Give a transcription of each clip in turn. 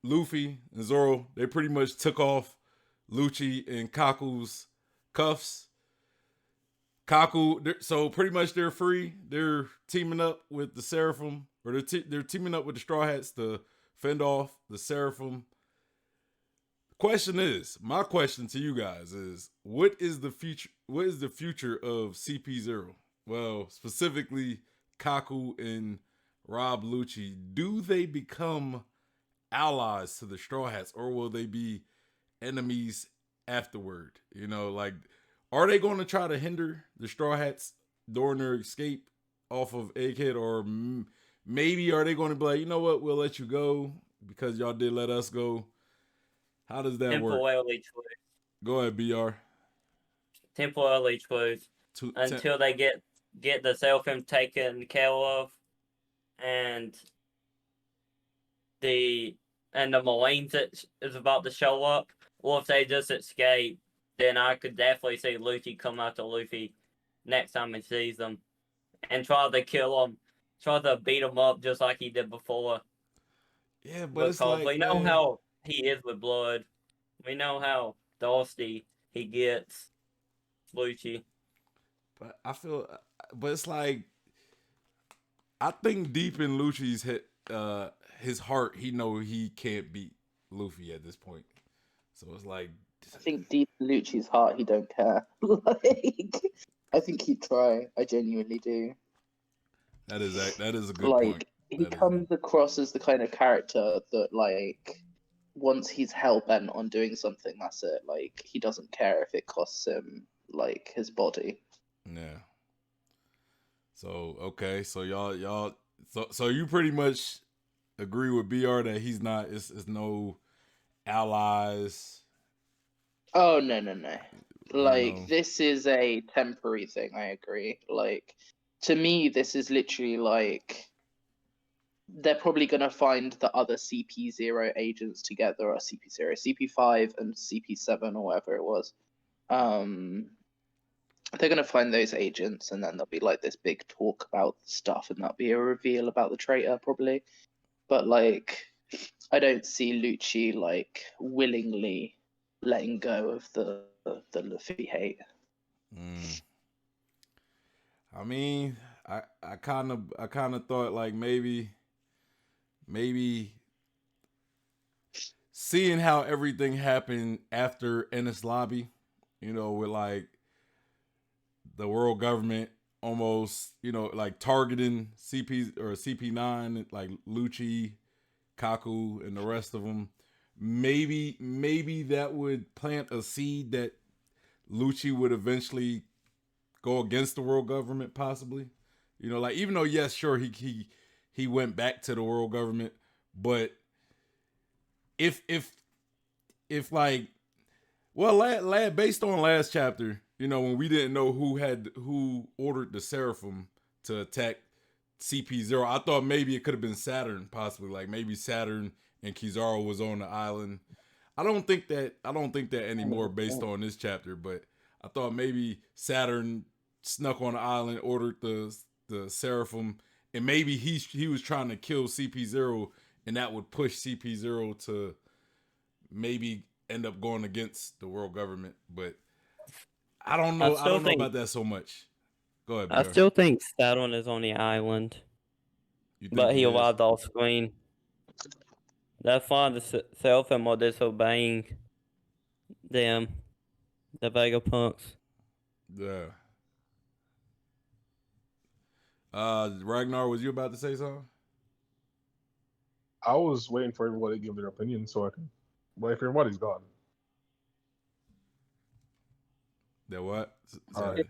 Luffy and Zoro, they pretty much took off Lucci and Kaku's cuffs. Kaku, so pretty much they're free. They're teaming up with the Seraphim, or they're teaming up with the Straw Hats to fend off the Seraphim. Question is, my question to you guys is, what is the future? What is the future of CP0? Well, specifically Kaku and Rob Lucci. Do they become allies to the Straw Hats, or will they be enemies afterward? You know, like, are they going to try to hinder the Straw Hats during their escape off of Egghead, or maybe are they going to be like, you know what, we'll let you go because y'all did let us go? How does that work? Temporarily choose. Go ahead, Br. Temporarily choose until they get the Seraphim taken care of, and the Marines that is about to show up, or if they just escape, then I could definitely see Lucci come after Luffy next time he sees them and try to kill him, try to beat him up just like he did before. Yeah, but it's Because like, we know man, how he is with blood. We know how thirsty he gets, Lucci. but I feel, but it's like, I think deep in Lucci's his heart, he know he can't beat Luffy at this point. So it's like, I think deep in Lucci's heart, he don't care. Like, I think he'd try. I genuinely do. that is a good Like, point. he comes across as the kind of character that, like, once he's hell bent on doing something, that's it. Like, he doesn't care if it costs him, like, his body. Yeah. So okay, so y'all, so you pretty much agree with Br that he's not. It's no allies. Oh no. Like, know. this is a temporary thing. I agree. Like, to me, this is literally like they're probably going to find the other CP0 agents together, or CP0, CP5, and CP7, or whatever it was. They're going to find those agents, and then there'll be like this big talk about stuff, and that'll be a reveal about the traitor, probably. But like, I don't see Lucci like willingly letting go of the Luffy hate. I mean, I kind of thought like maybe seeing how everything happened after Ennis Lobby, you know, with like the world government almost, you know, like targeting CP or CP9, like Lucci, Kaku, and the rest of them. Maybe that would plant a seed that Lucci would eventually go against the world government, possibly. You know, like, even though, yes, sure, he went back to the world government, but if like, well, based on last chapter, you know, when we didn't know who ordered the Seraphim to attack CP0, I thought maybe it could have been Saturn, possibly. Like, maybe Saturn and Kizaru was on the island. I don't think that anymore based on this chapter, but I thought maybe Saturn snuck on the island, ordered the Seraphim, and maybe he was trying to kill CP0, and that would push CP0 to maybe end up going against the world government. But I don't know. I don't know about that so much. Go ahead, I BR. still think Saturn is on the island, You think but he is? arrived off screen. That's why the Seraphim are disobeying them, the Vegapunks. Yeah. Ragnar, was you about to say something? I was waiting for everybody to give their opinion so I can. But if everybody's gone, That what? all right.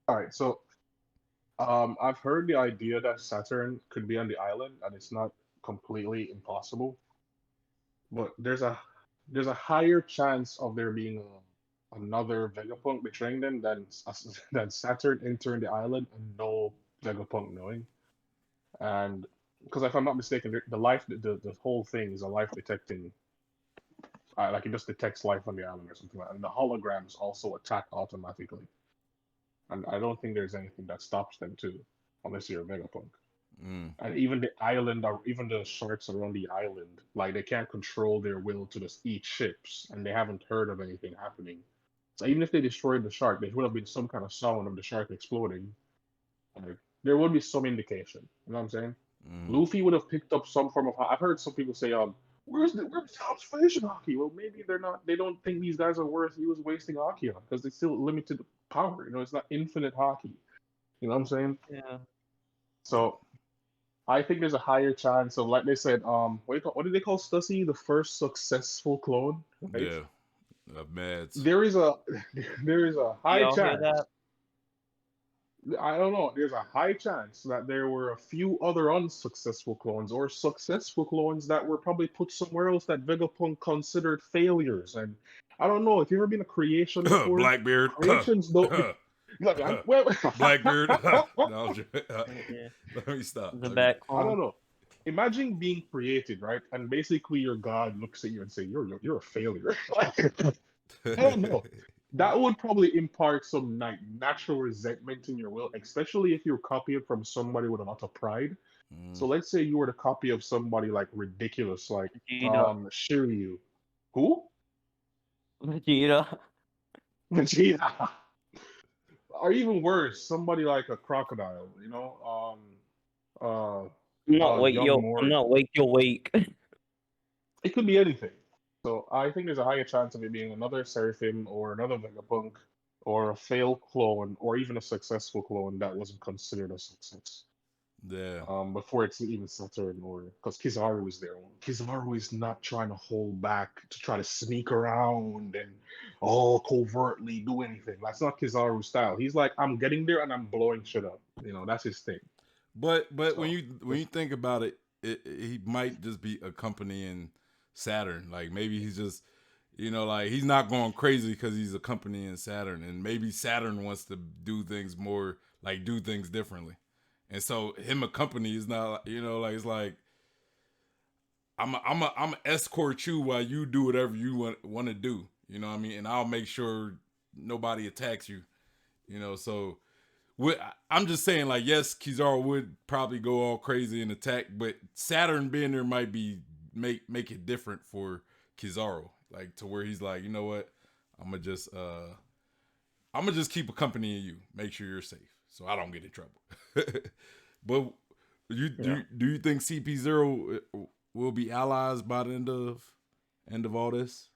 All right. So, I've heard the idea that Saturn could be on the island, and it's not completely impossible. But there's a higher chance of there being another Vegapunk betraying them than Saturn entering the island and no Vegapunk knowing. And because if I'm not mistaken, the whole thing is a life detecting, like it just detects life on the island or something like that. And the holograms also attack automatically. And I don't think there's anything that stops them too, unless you're a Vegapunk. And even the island, or even the sharks around the island, like they can't control their will to just eat ships, and they haven't heard of anything happening. So even if they destroyed the shark, there would have been some kind of sound of the shark exploding. Like there would be some indication. You know what I'm saying? Luffy would have picked up some form of. I've heard some people say, where's the observation hockey? Well, maybe they're not. They don't think these guys are worth wasting hockey on because they still limited power. You know, it's not infinite hockey. You know what I'm saying? Yeah. So I think there's a higher chance of, like they said, what did they call Stussy? The first successful clone, right? Yeah, Mads. There is a high Y'all hear chance. that? I don't know. There's a high chance that there were a few other unsuccessful clones or successful clones that were probably put somewhere else that Vegapunk considered failures. And I don't know if you've ever been a creation before. Blackbeard. Creations don't. Blackbeard. No, Yeah. let me stop. The back. I don't know. Imagine being created, right? And basically your God looks at you and say, "You're a failure." I don't know. That would probably impart some natural resentment in your will, especially if you're copied from somebody with a lot of pride. So let's say you were the copy of somebody like ridiculous, like Shiryu. Who? Vegeta. Vegeta. Or even worse, somebody like a crocodile, you know? I'm not weak, you're weak. It could be anything. So I think there's a higher chance of it being another Seraphim or another Vegapunk or a failed clone or even a successful clone that wasn't considered a success. Yeah. Before it's even Saturn, or because Kizaru is there. Kizaru is not trying to hold back to try to sneak around and covertly do anything. That's not Kizaru's style. He's like, I'm getting there and I'm blowing shit up. You know, that's his thing. But when you think about it, he might just be accompanying Saturn. Like maybe he's just, you know, like he's not going crazy because he's accompanying Saturn, and maybe Saturn wants to do things more, like do things differently. And so him accompany is not, you know, like it's like I'm escort you while you do whatever you want to do. You know what I mean? And I'll make sure nobody attacks you. You know, so I'm just saying, like, yes, Kizaru would probably go all crazy and attack, but Saturn being there might be make it different for Kizaru, like to where he's like, you know what, I'm gonna just keep accompanying you, make sure you're safe, so I don't get in trouble. But do you think CP0 will be allies by the end of all this?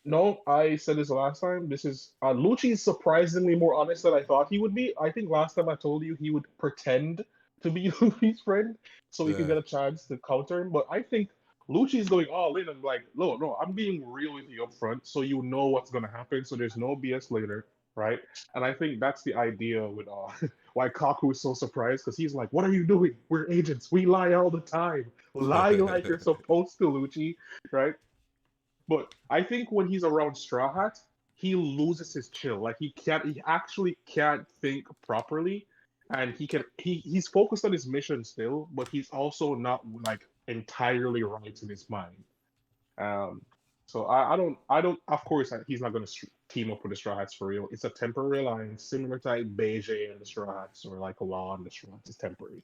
No, I said this last time. This is Lucci is surprisingly more honest than I thought he would be. I think last time I told you he would pretend to be Luffy's friend so he could get a chance to counter him. But I think Lucci is going all in and like, no, I'm being real with you up front so you know what's gonna happen. So there's no BS later, right? And I think that's the idea with why Kaku is so surprised, because he's like, what are you doing? We're agents. We lie all the time. Lie like you're supposed to, Lucci, right? But I think when he's around Straw Hat, he loses his chill. Like he actually can't think properly, and he's focused on his mission still, but he's also not like entirely right in his mind. So I don't. Of course, he's not going to team up with the Straw Hats for real. It's a temporary alliance, similar to like Beige and the Straw Hats, or like Law and the Straw Hats. It's temporary.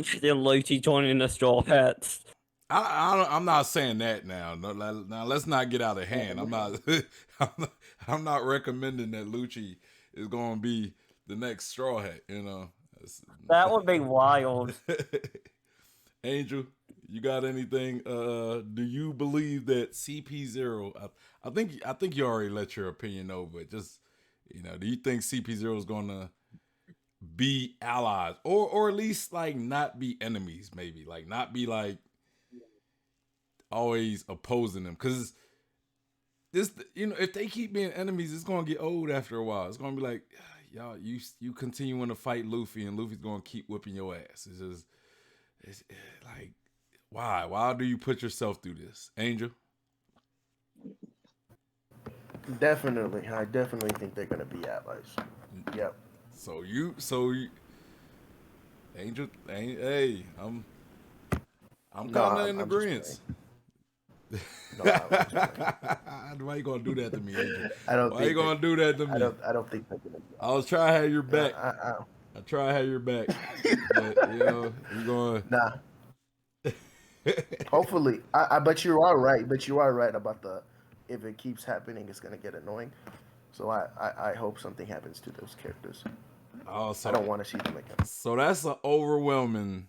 Still Lucci joining the Straw Hats. I'm not saying that now. Now let's not get out of hand. I'm not recommending that Lucci is going to be the next Straw Hat. You know, that would be wild. Angel, you got anything? Do you believe that CP0? I think you already let your opinion know, but just, you know, do you think CP0 is going to be allies, or at least like not be enemies? Maybe like not be like always opposing them, because this, you know, if they keep being enemies, it's gonna get old after a while. It's gonna be like, y'all, you continuing to fight Luffy, and Luffy's gonna keep whipping your ass. It's like, why do you put yourself through this, Angel? Definitely, I definitely think they're gonna be allies. Yep. So you, Angel, hey, I'm kind of in agreement. No, why you gonna do that to me, Angel? I don't. Why you gonna do that to me? I don't think they're gonna. I was trying to have your back. I I try to have your back, but you're going. Nah. Hopefully, but you are right. But you are right about if it keeps happening, it's gonna get annoying. So I hope something happens to those characters. Also, I don't want to see them again. So that's an overwhelming.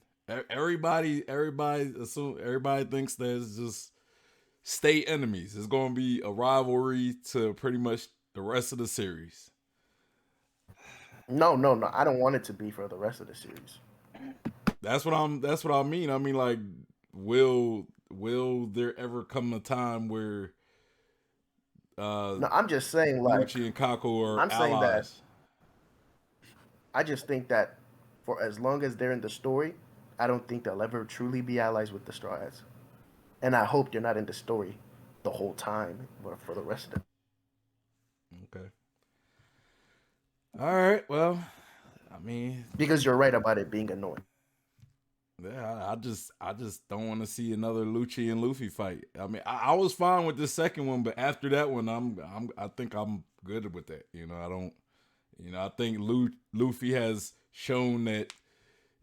Everybody thinks that it's just state enemies. It's going to be a rivalry to pretty much the rest of the series. No. I don't want it to be for the rest of the series. That's what I mean. I mean, like, will there ever come a time where No, I'm just saying, like, Lucci and Kaku are I'm saying that allies? I just think that for as long as they're in the story, I don't think they'll ever truly be allies with the Straw Hats. And I hope they're not in the story the whole time, but for the rest of it. Okay. All right. Well, I mean, because you're right about it being annoying. Yeah, I just don't want to see another Lucci and Luffy fight. I mean, I was fine with the second one, but after that one, I think I'm good with that. I don't. I think Luffy has shown that,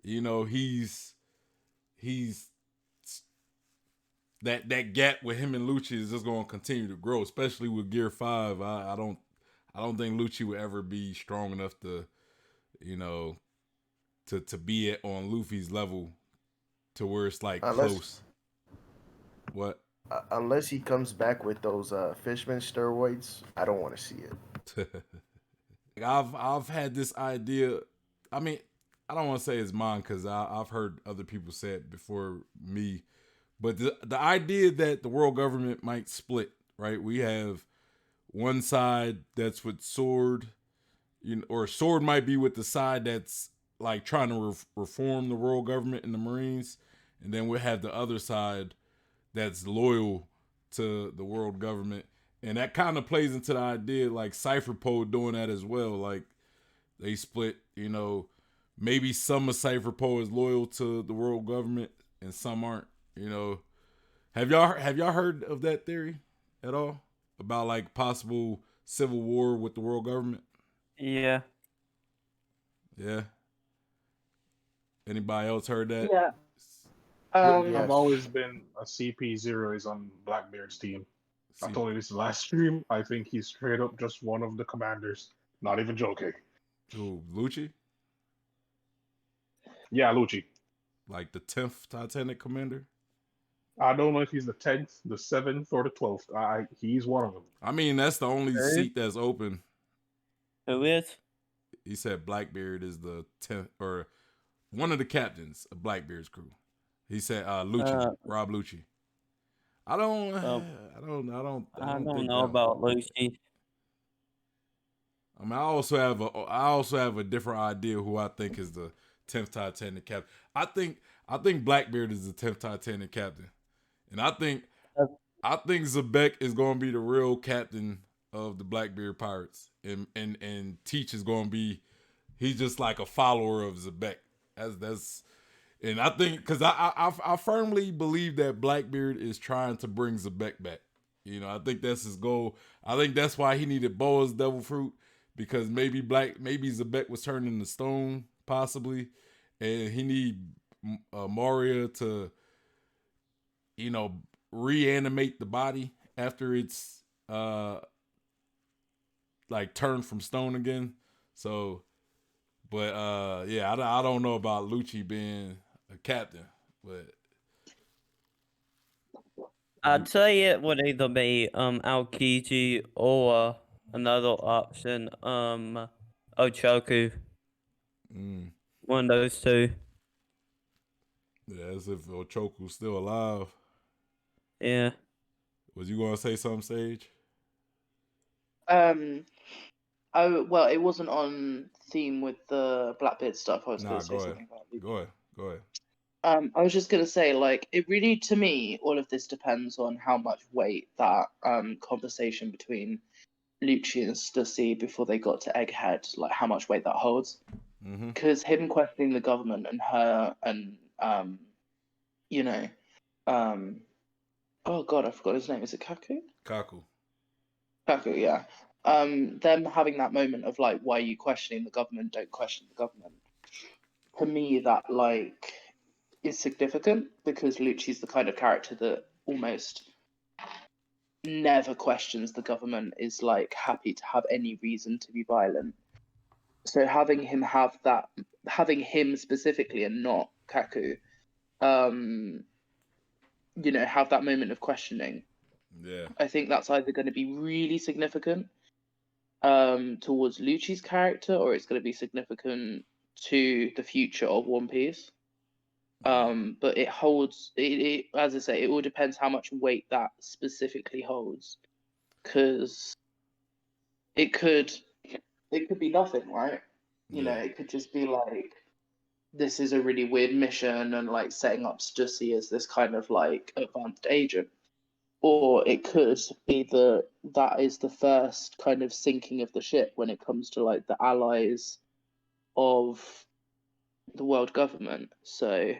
he's that gap with him and Lucci is just going to continue to grow, especially with Gear 5. I don't think Lucci will ever be strong enough to, to be on Luffy's level to where it's like close. What? Unless he comes back with those Fishman steroids, I don't want to see it. I've had this idea. I mean, I don't want to say it's mine because I've heard other people say it before me. But the idea that the world government might split, right? We have one side that's with Sword, or Sword might be with the side that's like trying to reform the world government and the Marines, and then we have the other side that's loyal to the world government. And that kind of plays into the idea, like Cypher Poe doing that as well. Like they split, maybe some of Cypher Poe is loyal to the world government and some aren't. Have y'all heard of that theory at all about like possible civil war with the world government? Yeah. Yeah. Anybody else heard that? Yeah. Yes. I've always been a CP0 is on Blackbeard's team. I told you this last stream. I think he's straight up just one of the commanders. Not even joking. Who, Lucci? Yeah, Lucci. Like the 10th Titanic commander? I don't know if he's the 10th, the 7th, or the 12th. He's one of them. I mean, that's the only seat that's open. Who is? He said Blackbeard is the 10th, or one of the captains of Blackbeard's crew. He said Lucci, Rob Lucci. I don't know about Lucci. I mean, I also have a different idea who I think is the 10th Titanic captain. I think Blackbeard is the 10th Titanic captain, and I think Zebek is going to be the real captain of the Blackbeard Pirates, and Teach is going to be, he's just like a follower of Zebek. And I think, because I firmly believe that Blackbeard is trying to bring Zebek back. I think that's his goal. I think that's why he needed Boa's Devil Fruit, because maybe Zebek was turned into stone, possibly, and he need Moria to, reanimate the body after it's like turned from stone again. So, but yeah, I don't know about Lucci being a captain, but I'd say it would either be Aokiji or another option, Ochoku. One of those two. Yeah, as if Ochoku's still alive. Yeah. Was you gonna say something, Sage? Well, it wasn't on theme with the Blackbeard stuff. I was going to say something about it. Go ahead. I was just going to say, like, it really, to me, all of this depends on how much weight that conversation between Lucci and Stussy before they got to Egghead, like, how much weight that holds. Because him questioning the government and her and, oh god, I forgot his name. Is it Kaku? Kaku, yeah. Them having that moment of like, why are you questioning the government? Don't question the government. to me, that like is significant because Lucci's the kind of character that almost never questions the government, is like happy to have any reason to be violent. So having him specifically and not Kaku, have that moment of questioning. Yeah. I think that's either going to be really significant towards Lucci's character, or it's going to be significant to the future of One Piece. But it holds it, as I say, it all depends how much weight that specifically holds, because it could be nothing, right? It could just be like, this is a really weird mission and like setting up Stussy as this kind of like advanced agent. Or it could be that is the first kind of sinking of the ship when it comes to like the allies of the world government. So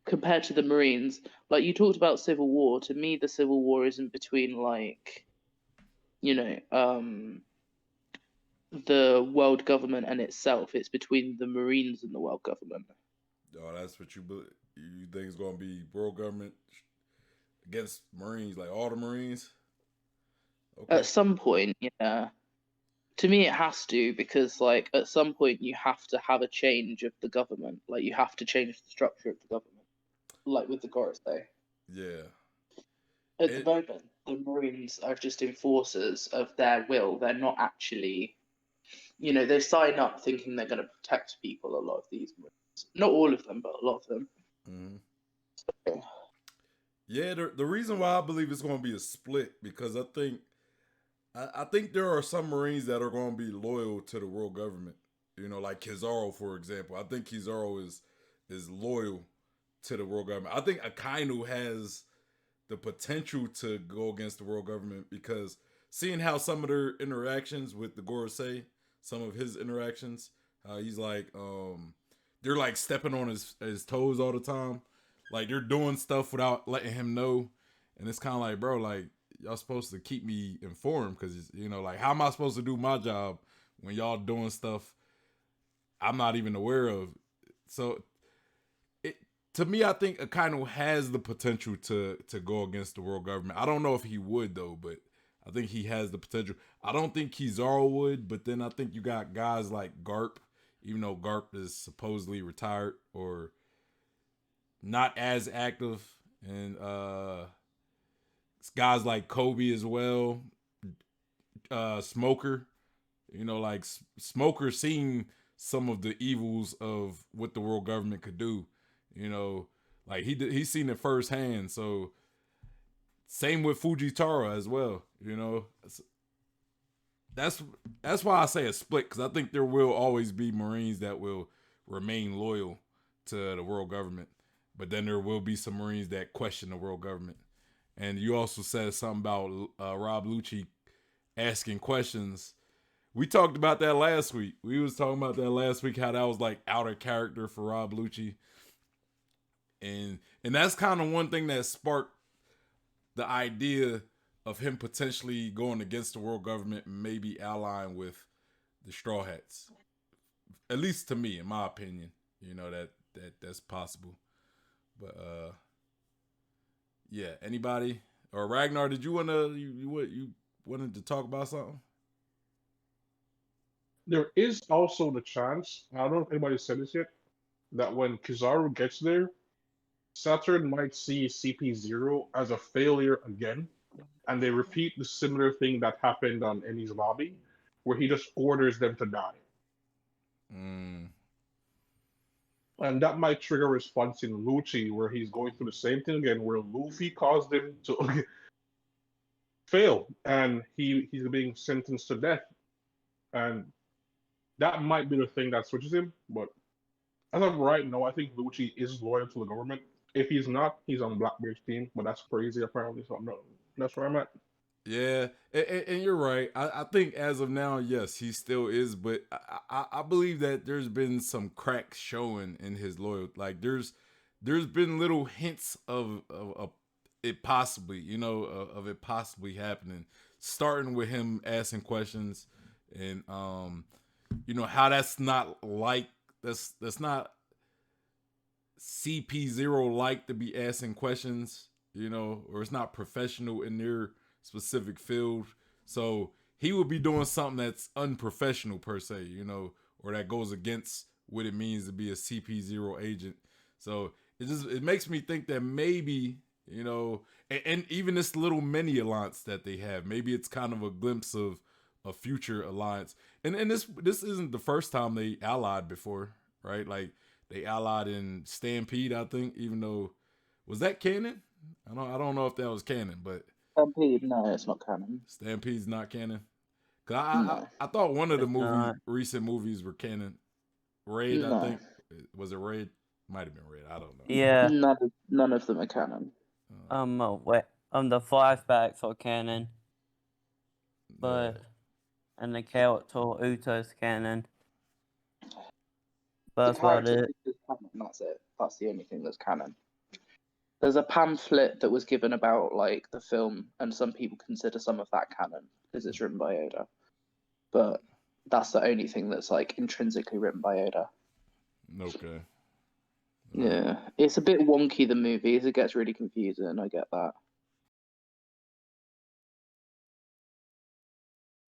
compared to the Marines, like you talked about civil war, to me the civil war isn't between like, the world government and itself. It's between the Marines and the world government. Oh, that's what you think is going to be world government against Marines, like all the Marines? Okay. At some point, yeah. To me, it has to, because like at some point you have to have a change of the government. Like you have to change the structure of the government, like with the Gorosei. Yeah. At the moment, the Marines are just enforcers of their will. They're not actually, they sign up thinking they're going to protect people. A lot of these Marines, not all of them, but a lot of them. Mm-hmm. So. Yeah, the reason why I believe it's going to be a split, because I think there are some Marines that are going to be loyal to the world government. Like Kizaru, for example. I think Kizaru is loyal to the world government. I think Akainu has the potential to go against the world government, because seeing how some of their interactions with the Gorosei, some of his interactions, he's like, they're like stepping on his toes all the time. Like they're doing stuff without letting him know. And it's kind of like, bro, like, y'all supposed to keep me informed, because, like, how am I supposed to do my job when y'all doing stuff I'm not even aware of? So, to me, I think Akainu has the potential to go against the world government. I don't know if he would, though, but I think he has the potential. I don't think Kizaru would, but then I think you got guys like Garp, even though Garp is supposedly retired or not as active, and guys like Kobe as well, Smoker, like Smoker seeing some of the evils of what the world government could do, like he's seen it firsthand. So same with Fujitara as well, that's why I say a split, because I think there will always be Marines that will remain loyal to the world government, but then there will be some Marines that question the world government. And you also said something about Rob Lucci asking questions. We talked about that last week. We was talking about that last week, how that was like out of character for Rob Lucci. And that's kind of one thing that sparked the idea of him potentially going against the world government and maybe allying with the Straw Hats. At least to me, in my opinion, that's possible. But yeah, anybody or Ragnar, did you wanted to talk about something? There is also the chance, I don't know if anybody said this yet, that when Kizaru gets there, Saturn might see CP0 as a failure again, and they repeat the similar thing that happened on Eni's lobby, where he just orders them to die. And that might trigger a response in Lucci, where he's going through the same thing again, where Luffy caused him to fail, and he's being sentenced to death. And that might be the thing that switches him, but as of right now, I think Lucci is loyal to the government. If he's not, he's on Blackbeard's team, but that's crazy apparently, so no, that's where I'm at. Yeah, and you're right. I think as of now, yes, he still is, but I believe that there's been some cracks showing in his loyalty. Like there's been little hints of it possibly, of it possibly happening, starting with him asking questions, and how that's not like that's not CP0 like to be asking questions, you know, or it's not professional in their specific field. So he would be doing something that's unprofessional per se, you know, or that goes against what it means to be a CP0 agent. So it makes me think that maybe, you know, and even this little mini alliance that they have, maybe it's kind of a glimpse of a future alliance. And this isn't the first time they allied before, right? Like they allied in Stampede, I think, even though was that canon? I don't know if that was canon, but Stampede, no, it's not canon. Stampede's not canon. Cause No. I thought one of the It's not. recent movies were canon. Raid, I No. think. Was it Raid? Might have been Raid. I don't know. Yeah. None of them are canon. The flashbacks are canon, but and the character Uto's canon. But that's The about character it. is canon, that's it. That's the only thing that's canon. There's a pamphlet that was given about like the film, and some people consider some of that canon because it's written by Oda. But that's the only thing that's like intrinsically written by Oda. Okay. Yeah, it's a bit wonky, the movies. It gets really confusing. I get that.